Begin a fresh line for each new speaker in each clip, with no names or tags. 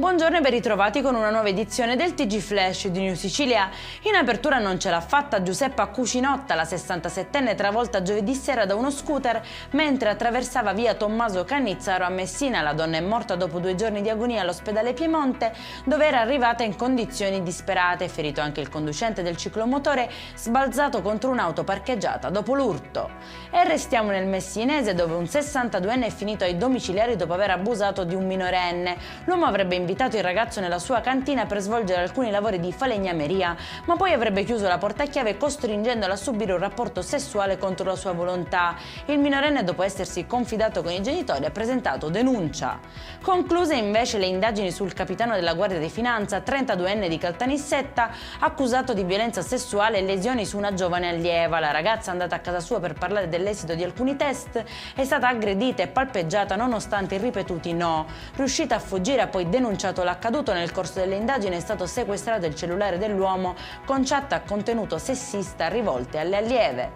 Buongiorno e ben ritrovati con una nuova edizione del TG Flash di New Sicilia. In apertura non ce l'ha fatta Giuseppa Cucinotta, la 67enne travolta giovedì sera da uno scooter mentre attraversava via Tommaso Cannizzaro a Messina. La donna è morta dopo 2 giorni di agonia all'ospedale Piemonte, dove era arrivata in condizioni disperate. Ferito anche il conducente del ciclomotore, sbalzato contro un'auto parcheggiata dopo l'urto. E restiamo nel messinese, dove un 62enne è finito ai domiciliari dopo aver abusato di un minorenne. L'uomo avrebbe invitato il ragazzo nella sua cantina per svolgere alcuni lavori di falegnameria, ma poi avrebbe chiuso la portachiave costringendolo a subire un rapporto sessuale contro la sua volontà. Il minorenne, dopo essersi confidato con i genitori, ha presentato denuncia. Concluse invece le indagini sul capitano della Guardia di Finanza, 32enne di Caltanissetta, accusato di violenza sessuale e lesioni su una giovane allieva. La ragazza, andata a casa sua per parlare dell'esito di alcuni test, è stata aggredita e palpeggiata nonostante i ripetuti no. Riuscita a fuggire, ha poi denunciato l'accaduto. Nel corso delle indagini è stato sequestrato il cellulare dell'uomo con chat a contenuto sessista rivolte alle allieve.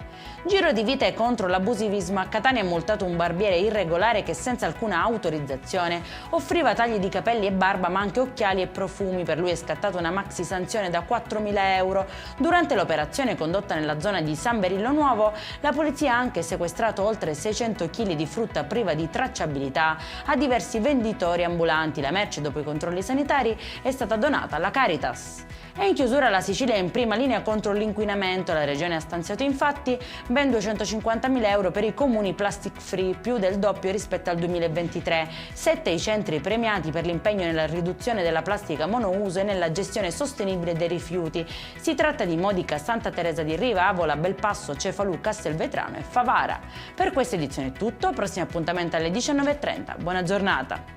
Giro di vite contro l'abusivismo. A Catania è multato un barbiere irregolare che, senza alcuna autorizzazione, offriva tagli di capelli e barba ma anche occhiali e profumi. Per lui è scattata una maxi sanzione da 4.000 euro. Durante l'operazione condotta nella zona di San Berillo Nuovo, la polizia ha anche sequestrato oltre 600 kg di frutta priva di tracciabilità a diversi venditori ambulanti. La merce, dopo i controlli sanitari, è stata donata alla Caritas. E in chiusura la Sicilia è in prima linea contro l'inquinamento. La regione ha stanziato infatti ben 250.000 euro per i comuni plastic free, più del doppio rispetto al 2023. 7 i centri premiati per l'impegno nella riduzione della plastica monouso e nella gestione sostenibile dei rifiuti. Si tratta di Modica, Santa Teresa di Riva, Avola, Belpasso, Cefalù, Castelvetrano e Favara. Per questa edizione è tutto, prossimo appuntamento alle 19:30. Buona giornata!